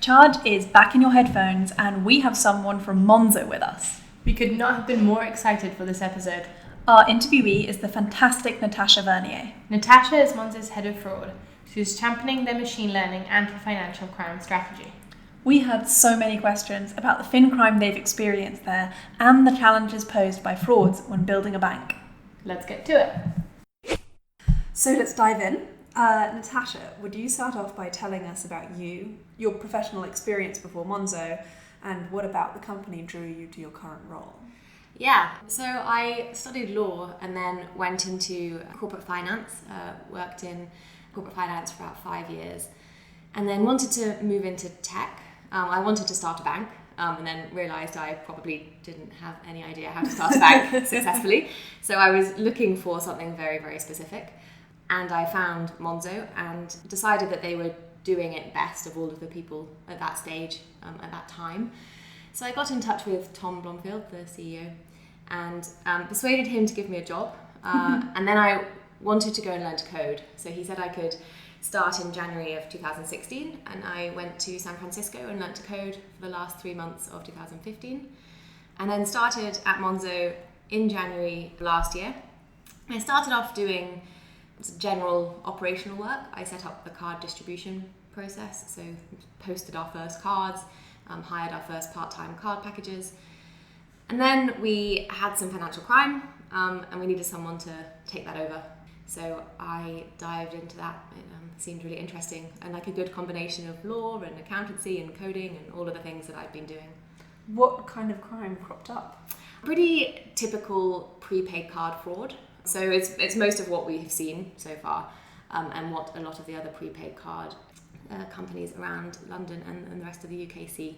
Charge is back in your headphones and we have someone from Monzo with us. We could not have been more excited for this episode. Our interviewee is the fantastic Natasha Vernier. Natasha is Monzo's head of fraud. She's championing their machine learning anti-financial crime strategy. We had so many questions about the fin crime they've experienced there and the challenges posed by frauds when building a bank. Let's get to it. So let's dive in. Natasha, would you start off by telling us about you, your professional experience before Monzo, and what about the company drew you to your current role? Yeah, so I studied law and then went into corporate finance, worked in corporate finance for about 5 years, and then wanted to move into tech. I wanted to start a bank, and then realised I probably didn't have any idea how to start a bank successfully. So I was looking for something very, very specific. And I found Monzo and decided that they were doing it best of all of the people at that stage, at that time. So I got in touch with Tom Blomfield, the CEO, and persuaded him to give me a job. And then I wanted to go and learn to code. So he said I could start in January of 2016, and I went to San Francisco and learned to code for the last 3 months of 2015, and then started at Monzo in January last year. I started off doing general operational work. I set up the card distribution process, so posted our first cards, hired our first part-time card packages, and then we had some financial crime, and we needed someone to take that over. So I dived into that. It seemed really interesting and like a good combination of law and accountancy and coding and all of the things that I'd been doing. What kind of crime cropped up? Pretty typical prepaid card fraud. So it's most of what we have seen so far, and what a lot of the other prepaid card companies around London and the rest of the UK see,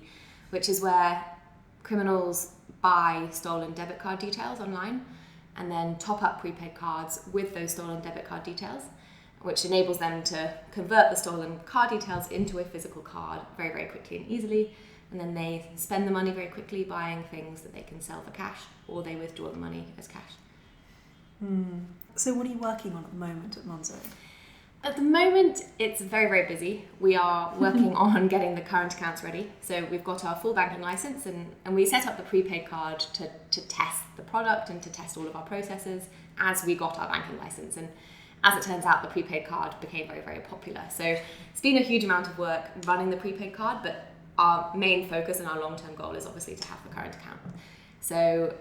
which is where criminals buy stolen debit card details online and then top up prepaid cards with those stolen debit card details, which enables them to convert the stolen card details into a physical card very, very quickly and easily. And then they spend the money very quickly buying things that they can sell for cash, or they withdraw the money as cash. So what are you working on at the moment at Monzo? At the moment, it's very, very busy. We are working on getting the current accounts ready. So we've got our full banking license, and we set up the prepaid card to test the product and to test all of our processes as we got our banking license. And as it turns out, the prepaid card became very, very popular. So it's been a huge amount of work running the prepaid card, but our main focus and our long-term goal is obviously to have the current account. So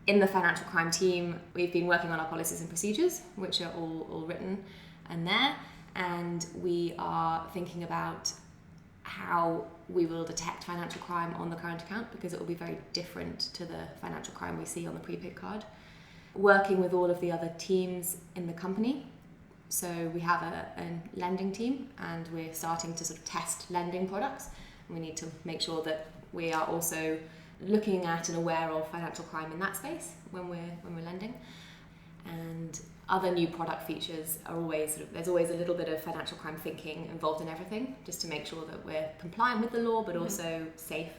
in the financial crime team, we've been working on our policies and procedures, which are all written and there, and we are thinking about how we will detect financial crime on the current account, because it will be very different to the financial crime we see on the prepaid card. Working with all of the other teams in the company. So we have a lending team, and we're starting to sort of test lending products. We need to make sure that we are also looking at and aware of financial crime in that space when we're lending. And other new product features are always there's always a little bit of financial crime thinking involved in everything, just to make sure that we're compliant with the law but also safe.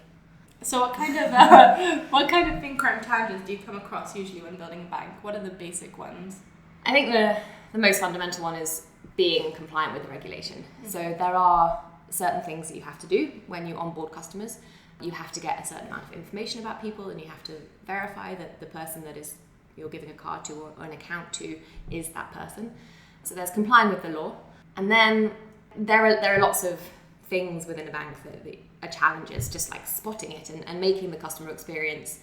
So what kind of fin crime challenges do you come across usually when building a bank? What are the basic ones? I think the most fundamental one is being compliant with the regulation. So there are certain things that you have to do when you onboard customers. You have to get a certain amount of information about people, and you have to verify that the person that you're giving a card to or an account to is that person. So there's complying with the law. And then there are lots of things within a bank that are challenges, just like spotting it and making the customer experience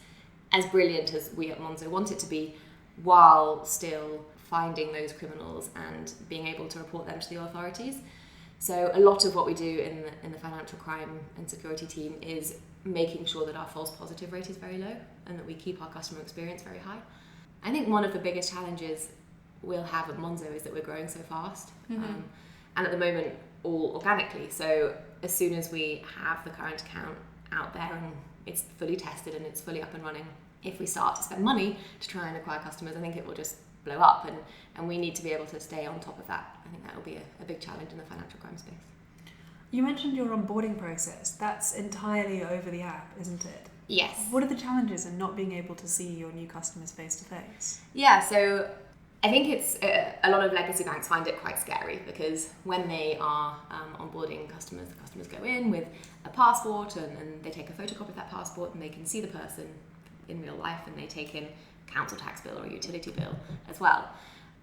as brilliant as we at Monzo want it to be, while still finding those criminals and being able to report them to the authorities. So a lot of what we do in the financial crime and security team is making sure that our false positive rate is very low and that we keep our customer experience very high. I think one of the biggest challenges we'll have at Monzo is that we're growing so fast, and at the moment all organically. So as soon as we have the current account out there and it's fully tested and it's fully up and running, if we start to spend money to try and acquire customers, I think it will just blow up, and we need to be able to stay on top of that. I think that will be a big challenge in the financial crime space. You mentioned your onboarding process. That's entirely over the app, isn't it? Yes. What are the challenges in not being able to see your new customers face to face? Yeah, so I think it's a lot of legacy banks find it quite scary because when they are onboarding customers, the customers go in with a passport and they take a photocopy of that passport and they can see the person in real life and they take in council tax bill or a utility bill as well.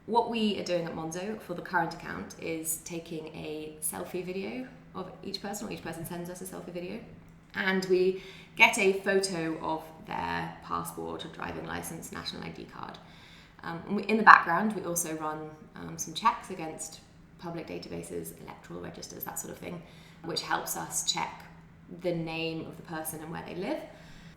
What we are doing at Monzo for the current account is taking a selfie video of each person, or each person sends us a selfie video, and we get a photo of their passport or driving license, national ID card. In the background, we also run some checks against public databases, electoral registers, that sort of thing, which helps us check the name of the person and where they live.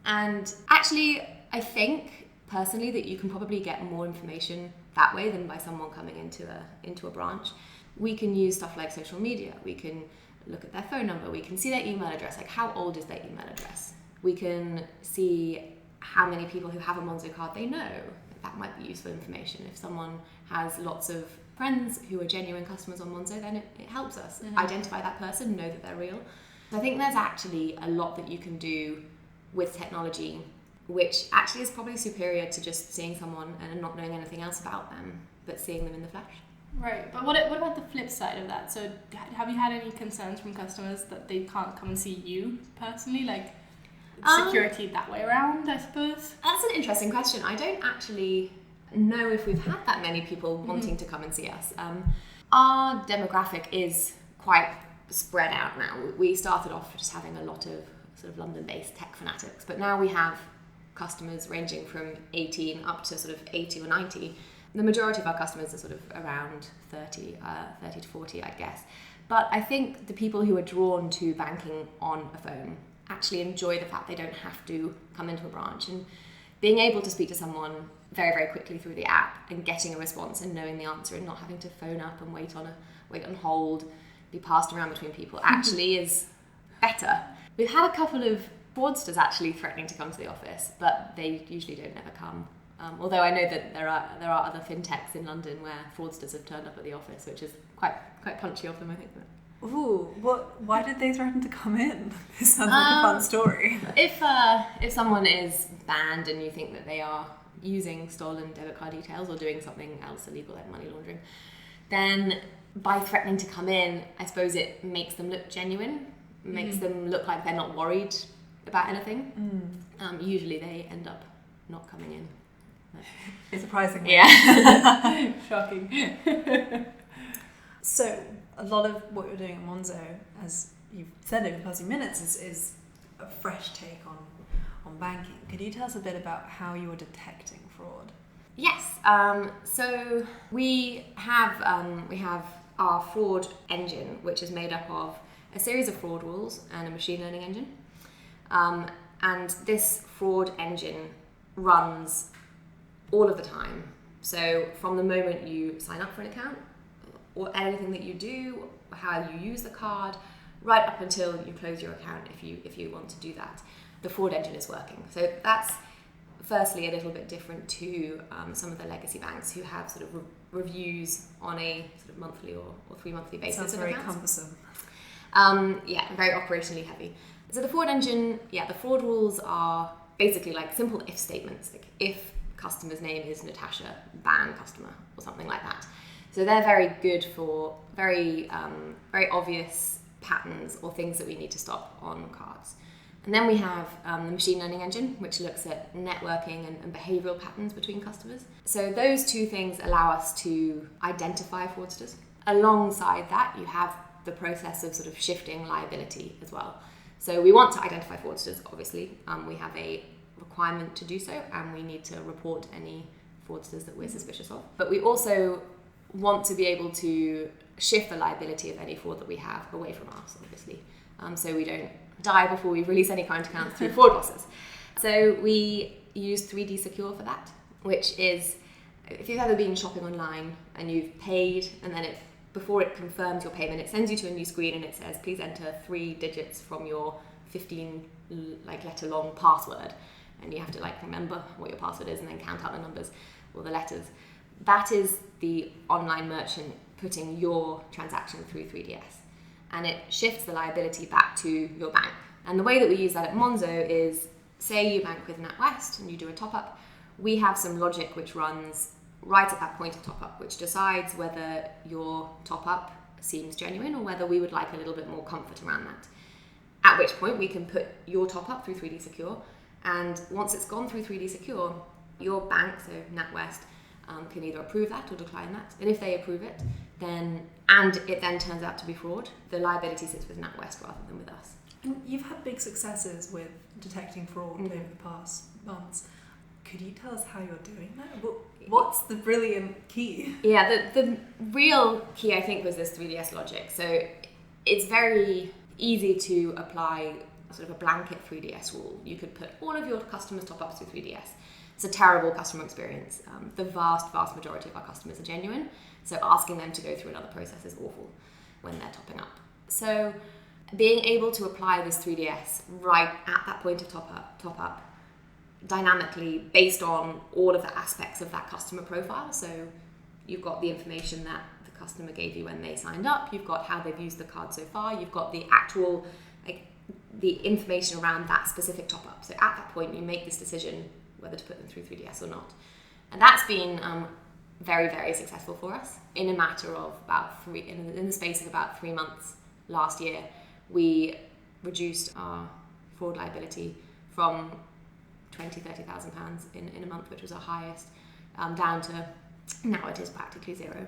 And actually, I think personally that you can probably get more information that way than by someone coming into a branch. We can use stuff like social media. We can look at their phone number. We can see their email address, like how old is their email address. We can see how many people who have a Monzo card they know. That might be useful information. If someone has lots of friends who are genuine customers on Monzo, then it helps us identify that person, know that they're real. So I think there's actually a lot that you can do with technology, which actually is probably superior to just seeing someone and not knowing anything else about them, but seeing them in the flesh. Right, but what about the flip side of that? So have you had any concerns from customers that they can't come and see you personally, like security that way around, I suppose? That's an interesting question. I don't actually know if we've had that many people wanting to come and see us. Our demographic is quite spread out now. We started off just having a lot of sort of London-based tech fanatics, but now we have customers ranging from 18 up to sort of 80 or 90. The majority of our customers are sort of around 30 to 40, I guess. But I think the people who are drawn to banking on a phone actually enjoy the fact they don't have to come into a branch, and being able to speak to someone very, very quickly through the app and getting a response and knowing the answer and not having to phone up and wait on hold, be passed around between people actually is better. We've had a couple of fraudsters actually threatening to come to the office, but they usually don't ever come. Although I know that there are other FinTechs in London where fraudsters have turned up at the office, which is quite punchy of them, I think. Ooh, why did they threaten to come in? This sounds like a fun story. If someone is banned and you think that they are using stolen debit card details or doing something else illegal like money laundering, then by threatening to come in, I suppose it makes them look genuine, makes them look like they're not worried about anything. Usually they end up not coming in. Surprisingly. Yeah. Shocking. So a lot of what you're doing at Monzo, as you've said over the past few minutes, is a fresh take on banking. Could you tell us a bit about how you're detecting fraud? Yes. So we have our fraud engine, which is made up of a series of fraud rules and a machine learning engine. And this fraud engine runs all of the time. So from the moment you sign up for an account, or anything that you do, how you use the card, right up until you close your account if you want to do that, the fraud engine is working. So that's firstly a little bit different to some of the legacy banks who have sort of reviews on a sort of monthly or 3 monthly basis. Sounds very cumbersome. Yeah, very operationally heavy. So the fraud engine, the fraud rules are basically like simple if statements, like if customer's name is Natasha, ban customer, or something like that. So they're very good for very obvious patterns or things that we need to stop on cards. And then we have the machine learning engine, which looks at networking and behavioral patterns between customers. So those two things allow us to identify fraudsters. Alongside that, you have the process of sort of shifting liability as well. So we want to identify fraudsters, obviously. We have a requirement to do so, and we need to report any fraudsters that we're suspicious of. But we also want to be able to shift the liability of any fraud that we have away from us, obviously. So we don't die before we release any current accounts through fraud losses. So we use 3D Secure for that, which is, if you've ever been shopping online and you've paid, and then before it confirms your payment, it sends you to a new screen and it says, please enter 3 digits from your 15 letter long password. And you have to remember what your password is and then count out the numbers or the letters. That is the online merchant putting your transaction through 3DS. And it shifts the liability back to your bank. And the way that we use that at Monzo is, say you bank with NatWest and you do a top-up, we have some logic which runs right at that point of top up, which decides whether your top up seems genuine or whether we would like a little bit more comfort around that. At which point we can put your top up through 3D Secure, and once it's gone through 3D Secure, your bank, so NatWest, can either approve that or decline that. And if they approve it, and it then turns out to be fraud, the liability sits with NatWest rather than with us. And you've had big successes with detecting fraud over the past months. Could you tell us how you're doing that? What's the brilliant key? Yeah, the real key, I think, was this 3DS logic. So it's very easy to apply sort of a blanket 3DS rule. You could put all of your customers' top-ups through 3DS. It's a terrible customer experience. The vast majority of our customers are genuine, so asking them to go through another process is awful when they're topping up. So being able to apply this 3DS right at that point of top up, dynamically based on all of the aspects of that customer profile. So you've got the information that the customer gave you when they signed up, you've got how they've used the card so far, you've got the actual, the information around that specific top up. So at that point, you make this decision whether to put them through 3DS or not. And that's been very, very successful for us. In a matter of in the space of about 3 months last year, we reduced our fraud liability from £30,000 in a month, which was our highest, down to now it is practically zero.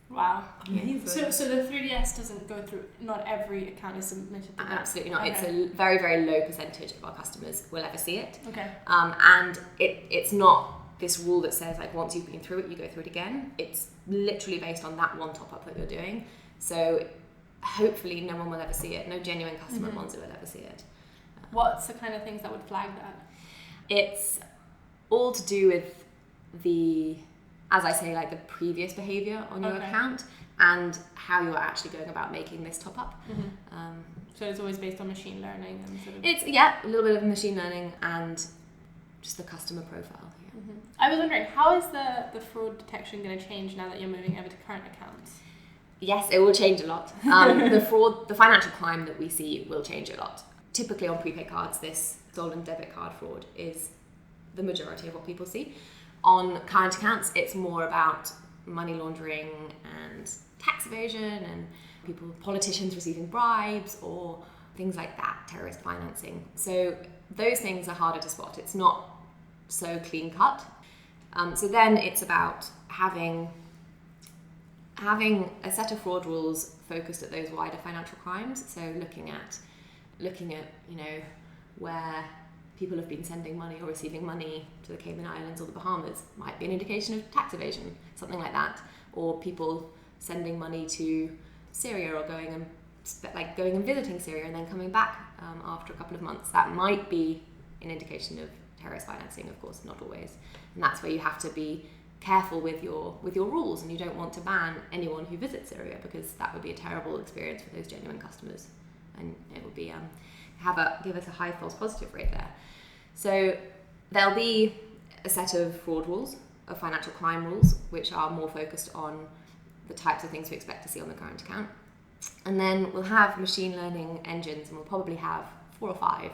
Wow. Amazing. So the 3DS doesn't go through, not every account is submitted to that? Absolutely not. Okay. It's a very, very low percentage of our customers will ever see it. Okay. And it's not this rule that says like once you've been through it, you go through it again. It's literally based on that one top up that you're doing. So hopefully no one will ever see it. No genuine customer at Monzo will ever see it. What's the kind of things that would flag that? It's all to do with the, as I say, like the previous behavior on your account and how you're actually going about making this top up. So it's always based on machine learning and sort of... It's, a little bit of machine learning and just the customer profile. Yeah. I was wondering, how is the fraud detection going to change now that you're moving over to current accounts? Yes, it will change a lot. The financial crime that we see will change a lot. Typically on prepaid cards, this stolen debit card fraud is the majority of what people see. On current accounts, it's more about money laundering and tax evasion and politicians receiving bribes or things like that, terrorist financing. So those things are harder to spot. It's not so clean cut. So then it's about having a set of fraud rules focused at those wider financial crimes. So looking at where people have been sending money or receiving money to the Cayman Islands or the Bahamas might be an indication of tax evasion, something like that. Or people sending money to Syria or going and visiting Syria and then coming back after a couple of months. That might be an indication of terrorist financing, of course, not always. And that's where you have to be careful with your rules, and you don't want to ban anyone who visits Syria because that would be a terrible experience for those genuine customers, and it would be give us a high false positive rate there. So there'll be a set of fraud rules, of financial crime rules, which are more focused on the types of things we expect to see on the current account. And then we'll have machine learning engines, and we'll probably have 4 or 5,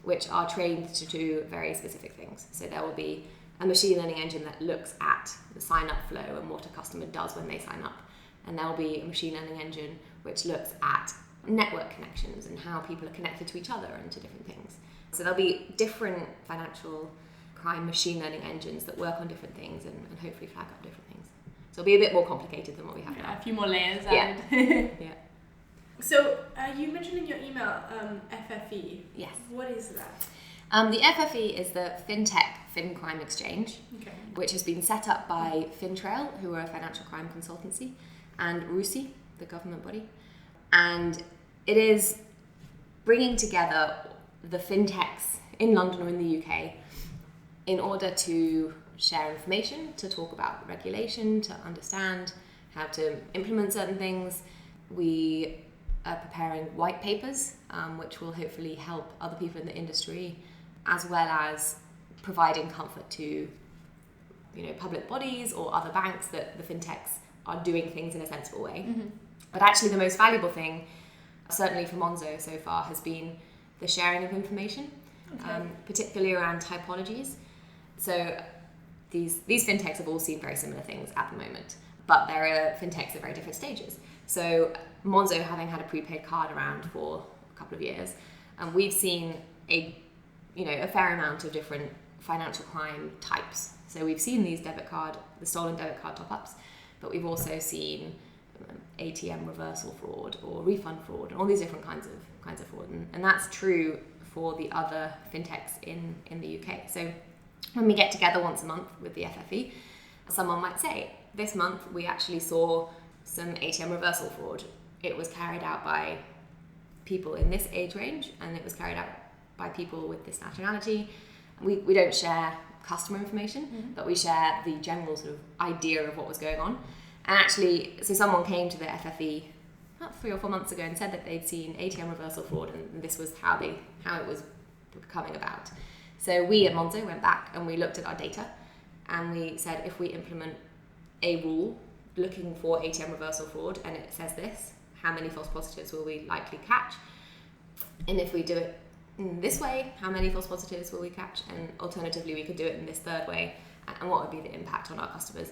which are trained to do very specific things. So there will be a machine learning engine that looks at the sign-up flow and what a customer does when they sign up. And there will be a machine learning engine which looks at network connections and how people are connected to each other and to different things. So there'll be different financial crime machine learning engines that work on different things and hopefully flag up different things. So it'll be a bit more complicated than what we have now. A few more layers Yeah. added. Yeah. So you mentioned in your email FFE. Yes. What is that? The FFE is the FinTech Fin Crime Exchange, which has been set up by FinTrail, who are a financial crime consultancy, and RUSI, the government body. And it is bringing together the fintechs in London or in the UK in order to share information, to talk about regulation, to understand how to implement certain things. We are preparing white papers, which will hopefully help other people in the industry, as well as providing comfort to public bodies or other banks that the fintechs are doing things in a sensible way. But actually the most valuable thing, certainly for Monzo so far, has been the sharing of information, particularly around typologies. So these fintechs have all seen very similar things at the moment, but there are fintechs at very different stages. So Monzo, having had a prepaid card around for a couple of years, we've seen a fair amount of different financial crime types. So we've seen the stolen debit card top-ups, but we've also seen ATM reversal fraud or refund fraud and all these different kinds of fraud. And that's true for the other fintechs in the UK. So when we get together once a month with the FFE, someone might say, this month we actually saw some ATM reversal fraud. It was carried out by people in this age range, and it was carried out by people with this nationality. We don't share customer information, but we share the general sort of idea of what was going on. And actually, so someone came to the FFE about 3 or 4 months ago and said that they'd seen ATM reversal fraud, and this was how it was coming about. So we at Monzo went back and we looked at our data, and we said, if we implement a rule looking for ATM reversal fraud and it says this, how many false positives will we likely catch? And if we do it in this way, how many false positives will we catch? And alternatively, we could do it in this third way, and what would be the impact on our customers?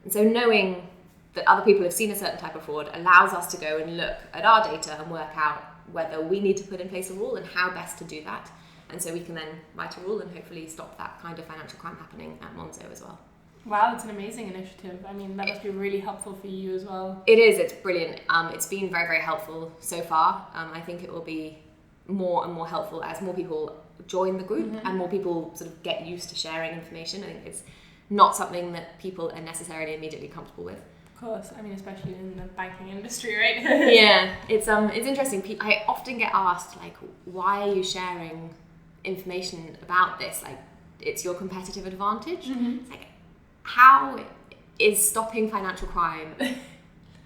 And so knowing that other people have seen a certain type of fraud allows us to go and look at our data and work out whether we need to put in place a rule and how best to do that. And so we can then write a rule and hopefully stop that kind of financial crime happening at Monzo as well. Wow, that's an amazing initiative. I mean, that must be really helpful for you as well. It is, it's brilliant. It's been very, very helpful so far. I think it will be more and more helpful as more people join the group and more people sort of get used to sharing information. I think it's not something that people are necessarily immediately comfortable with. Of course, I mean, especially in the banking industry, right? Yeah, it's interesting. I often get asked, like, why are you sharing information about this? Like, it's your competitive advantage. It's like, how is stopping financial crime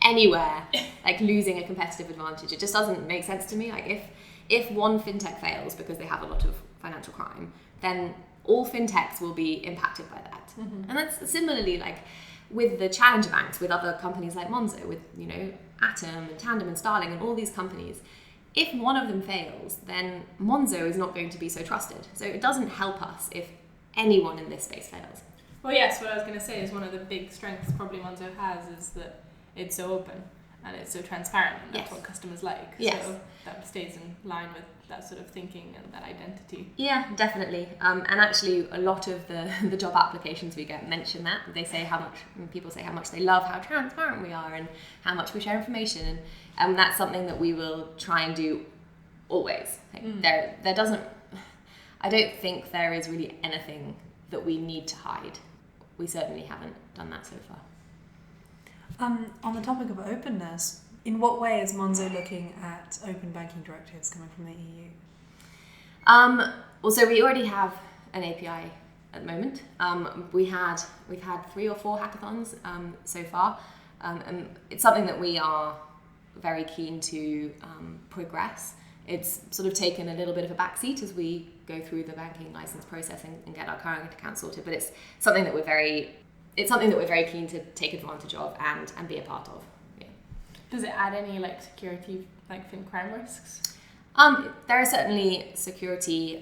anywhere like losing a competitive advantage? It just doesn't make sense to me. Like, if one fintech fails because they have a lot of financial crime, then all fintechs will be impacted by that. And that's similarly like with the challenger banks, with other companies like Monzo, with Atom and Tandem and Starling and all these companies. If one of them fails, then Monzo is not going to be so trusted. So it doesn't help us if anyone in this space fails. Well, yes, what I was going to say is one of the big strengths probably Monzo has is that it's so open and it's so transparent, and that's what customers like. Yes. So that stays in line with that sort of thinking and that identity. Yeah, definitely. And actually, a lot of the job applications we get mention that. They say people say how much they love how transparent we are and how much we share information, and that's something that we will try and do always. Like, there doesn't. I don't think there is really anything that we need to hide. We certainly haven't done that so far. On the topic of openness, in what way is Monzo looking at open banking directives coming from the EU? Well, so we already have an API at the moment. We've had 3 or 4 hackathons so far, and it's something that we are very keen to progress. It's sort of taken a little bit of a backseat as we go through the banking license process and get our current account sorted, but it's something that we're very keen to take advantage of and be a part of. Yeah. Does it add any like security, like fin crime risks? There are certainly security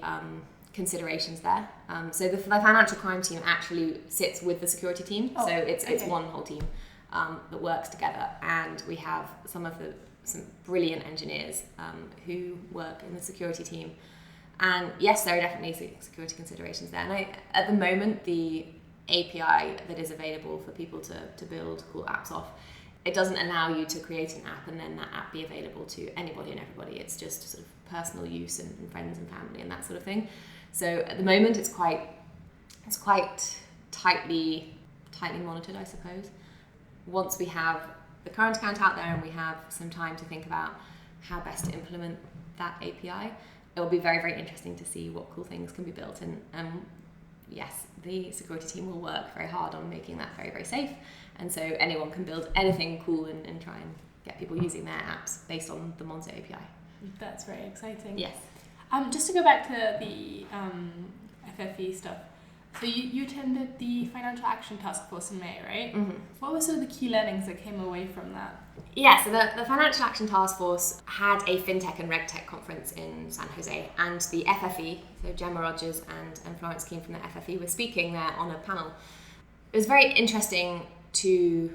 considerations there. So the financial crime team actually sits with the security team, so it's one whole team that works together, and we have some brilliant engineers who work in the security team. And yes, there are definitely security considerations there. And at the moment, the API that is available for people to build cool apps off, it doesn't allow you to create an app and then that app be available to anybody and everybody. It's just sort of personal use and friends and family and that sort of thing. So at the moment, it's quite tightly monitored, I suppose. Once we have the current account out there and we have some time to think about how best to implement that API, it will be very, very interesting to see what cool things can be built. And yes, the security team will work very hard on making that very, very safe. And so anyone can build anything cool and try and get people using their apps based on the Monzo API. That's very exciting. Yes. Just to go back to the FFE stuff. So you attended the Financial Action Task Force in May, right? Mm-hmm. What were some of the key learnings that came away from that? Yeah, so the Financial Action Task Force had a FinTech and RegTech conference in San Jose, and the FFE, so Gemma Rogers and Florence Keane from the FFE were speaking there on a panel. it was very interesting to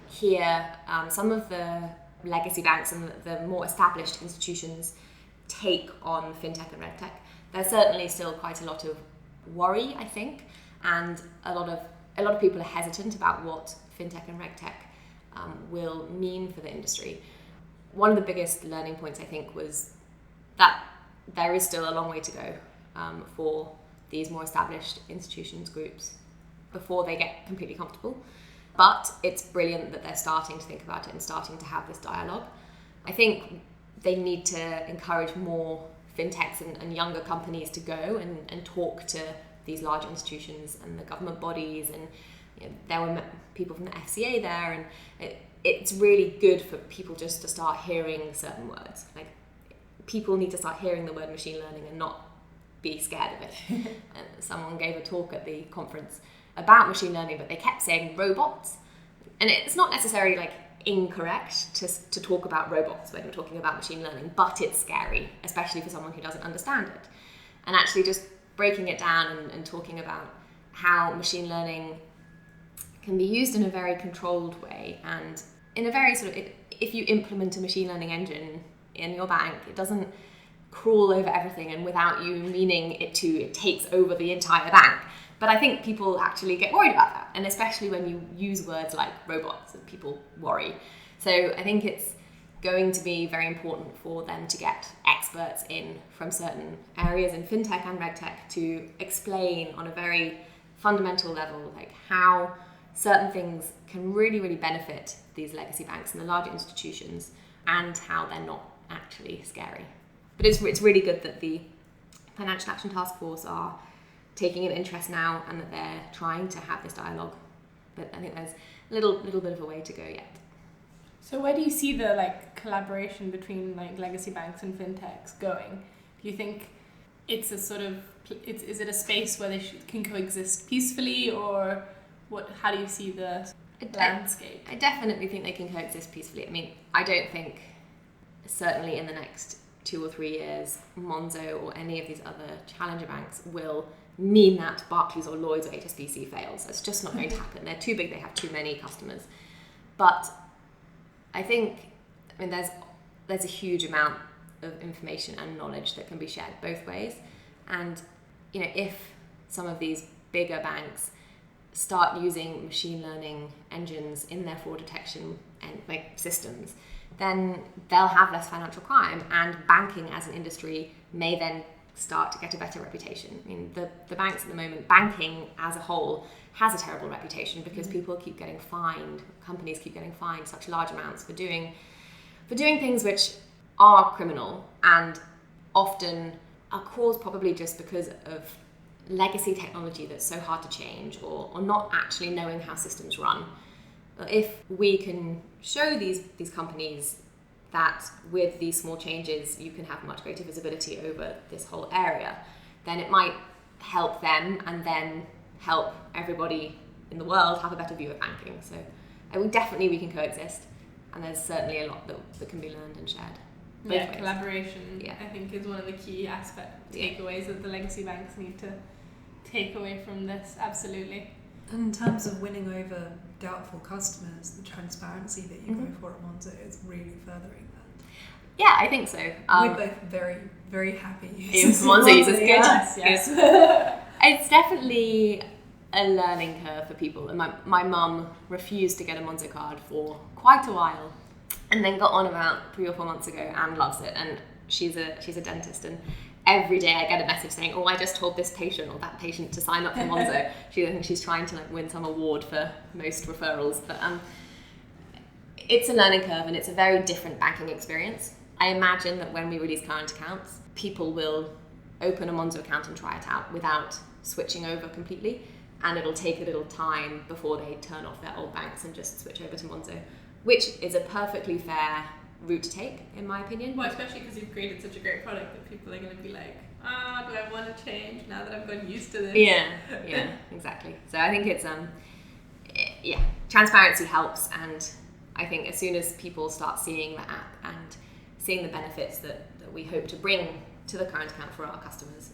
hear some of the legacy banks and the more established institutions take on fintech and regtech. There's certainly still quite a lot of worry, I think, and a lot of people are hesitant about what fintech and regtech will mean for the industry. One of the biggest learning points, I think, was that there is still a long way to go for these more established institutions, groups, before they get completely comfortable. But it's brilliant that they're starting to think about it and starting to have this dialogue. I think they need to encourage more fintechs and younger companies to go and talk to these large institutions and the government bodies, and there were people from the FCA there, and it's really good for people just to start hearing certain words. Like, people need to start hearing the word machine learning and not be scared of it. And someone gave a talk at the conference about machine learning, but they kept saying robots, and it's not necessarily like incorrect to talk about robots when you're talking about machine learning, but it's scary, especially for someone who doesn't understand it. And actually just breaking it down and talking about how machine learning can be used in a very controlled way, and in a very sort of, if you implement a machine learning engine in your bank, it doesn't crawl over everything and without you meaning it to, it takes over the entire bank. But I think people actually get worried about that, and especially when you use words like robots, and people worry. So I think it's going to be very important for them to get experts in from certain areas in fintech and regtech to explain on a very fundamental level like how certain things can really, really benefit these legacy banks and the larger institutions, and how they're not actually scary. But it's really good that the Financial Action Task Force are taking an interest now and that they're trying to have this dialogue. But I think there's a little bit of a way to go yet. So where do you see the collaboration between legacy banks and fintechs going? Do you think it's a sort of, is it a space where they can coexist peacefully, or what? How do you see the landscape? I definitely think they can coexist peacefully. I mean, I don't think, certainly in the next 2 or 3 years, Monzo or any of these other challenger banks will mean that Barclays or Lloyds or HSBC fails. That's just not going to happen. They're too big, they have too many customers. But I think, there's a huge amount of information and knowledge that can be shared both ways. And, if some of these bigger banks start using machine learning engines in their fraud detection and systems, then they'll have less financial crime, and banking as an industry may then start to get a better reputation. I mean, the banks at the moment, banking as a whole has a terrible reputation because people keep getting fined, companies keep getting fined such large amounts for doing things which are criminal, and often are caused probably just because of legacy technology that's so hard to change, or not actually knowing how systems run. If we can show these companies that with these small changes you can have much greater visibility over this whole area, then it might help them and then help everybody in the world have a better view of banking. So we can coexist, and there's certainly a lot that can be learned and shared. Both ways. Collaboration, I think, is one of the key takeaways that the legacy banks need to take away from this. Absolutely. And in terms of winning over doubtful customers, the transparency that you go for at Monzo is really furthering that. Yeah, I think so. We're both very, very happy. Monzo users, good. Yes. It's definitely a learning curve for people. And my mum refused to get a Monzo card for quite a while, and then got on about 3 or 4 months ago and loves it. And she's a dentist, and every day I get a message saying, I just told this patient or that patient to sign up for Monzo. I think she's trying to win some award for most referrals. But it's a learning curve, and it's a very different banking experience. I imagine that when we release current accounts, people will open a Monzo account and try it out without switching over completely. And it'll take a little time before they turn off their old banks and just switch over to Monzo, which is a perfectly fair route to take, in my opinion. Well, especially because you've created such a great product that people are going to be like, do I want to change now that I've gotten used to this? Yeah, exactly. So I think it's transparency helps, and I think as soon as people start seeing the app and seeing the benefits that we hope to bring to the current account for our customers,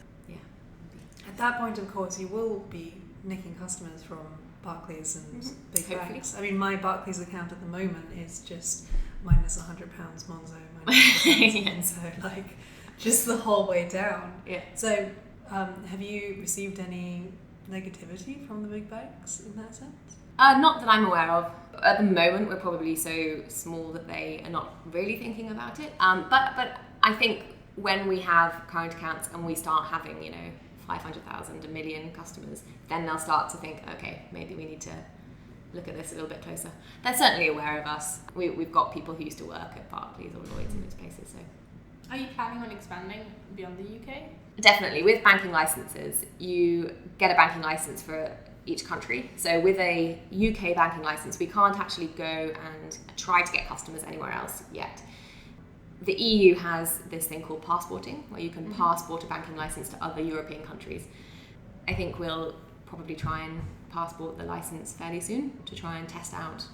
At that point, of course, you will be nicking customers from Barclays and big Hopefully. banks. I mean, my Barclays account at the moment is just minus £100 Monzo, minus £100 Monzo, like just the whole way down. Yeah. So, have you received any negativity from the big banks in that sense? Not that I'm aware of. At the moment, we're probably so small that they are not really thinking about it. But I think when we have current accounts and we start having, 500,000, 1 million customers, then they'll start to think, okay, maybe we need to look at this a little bit closer. They're certainly aware of us. We've got people who used to work at Barclays or Lloyds in those places. So, are you planning on expanding beyond the UK? definitely, with banking licenses, you get a banking license for each country. So with a UK banking license, we can't actually go and try to get customers anywhere else yet. The EU has this thing called passporting, where you can passport a banking license to other European countries. I think we'll probably try and passport the license fairly soon to try and test out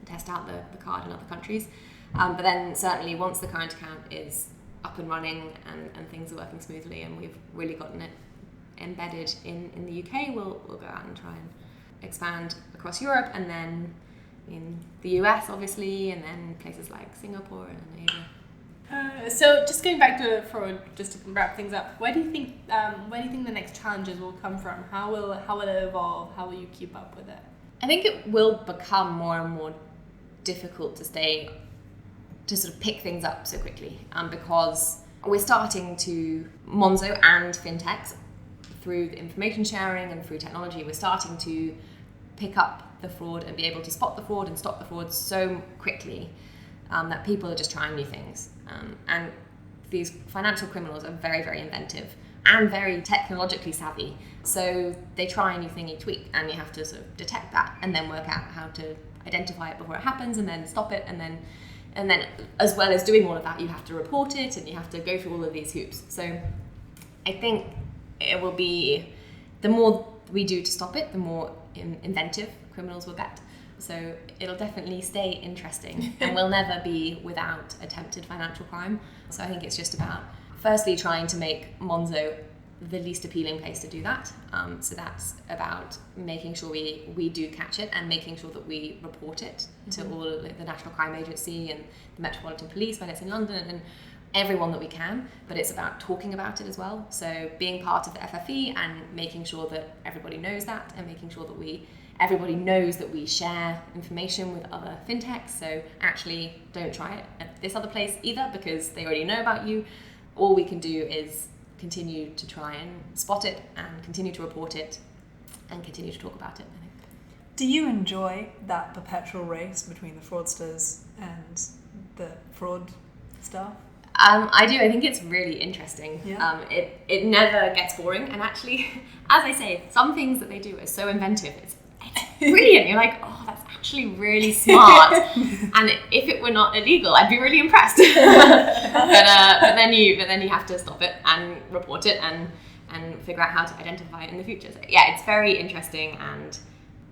the card in other countries. But then certainly once the current account is up and running and things are working smoothly and we've really gotten it embedded in the UK, we'll go out and try and expand across Europe, and then in the US obviously, and then places like Singapore and Asia. So just going back to fraud, just to wrap things up, where do you think the next challenges will come from? How will it evolve? How will you keep up with it? I think it will become more and more difficult to sort of pick things up so quickly, because we're starting to, Monzo and FinTechs, through the information sharing and through technology, we're starting to pick up the fraud and be able to spot the fraud and stop the fraud so quickly that people are just trying new things. And these financial criminals are very, very inventive and very technologically savvy. So they try a new thing each week, and you have to sort of detect that and then work out how to identify it before it happens and then stop it, and then as well as doing all of that, you have to report it and you have to go through all of these hoops. So I think it will be, the more we do to stop it, the more inventive criminals will get. So it'll definitely stay interesting and we'll never be without attempted financial crime. So I think it's just about firstly trying to make Monzo the least appealing place to do that. So that's about making sure we do catch it and making sure that we report it to all the National Crime Agency and the Metropolitan Police when it's in London and everyone that we can. But it's about talking about it as well. So being part of the FFE and making sure that everybody knows that, and making sure that everybody knows that we share information with other fintechs. So actually don't try it at this other place either, because they already know about you. All we can do is continue to try and spot it and continue to report it and continue to talk about it, I think. Do you enjoy that perpetual race between the fraudsters and the fraud staff? I do. I think it's really interesting. Yeah. It never gets boring, and actually, as I say, some things that they do are so inventive. It's brilliant. You're like, oh, that's actually really smart. And if it were not illegal, I'd be really impressed. but then you have to stop it and report it and figure out how to identify it in the future. So yeah, it's very interesting, and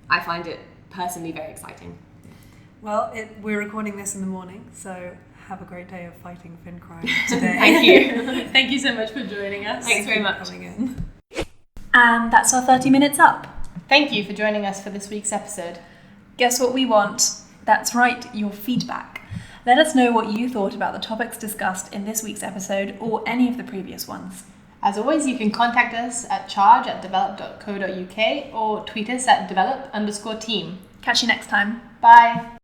I find it personally very exciting. Well, we're recording this in the morning, so have a great day of fighting fin crime today. Thank you. Thank you so much for joining us. Thanks very for much. coming in. And that's our 30 minutes up. Thank you for joining us for this week's episode. Guess what we want? That's right, your feedback. Let us know what you thought about the topics discussed in this week's episode or any of the previous ones. As always, you can contact us at charge@develop.co.uk or tweet us at develop_team. Catch you next time. Bye.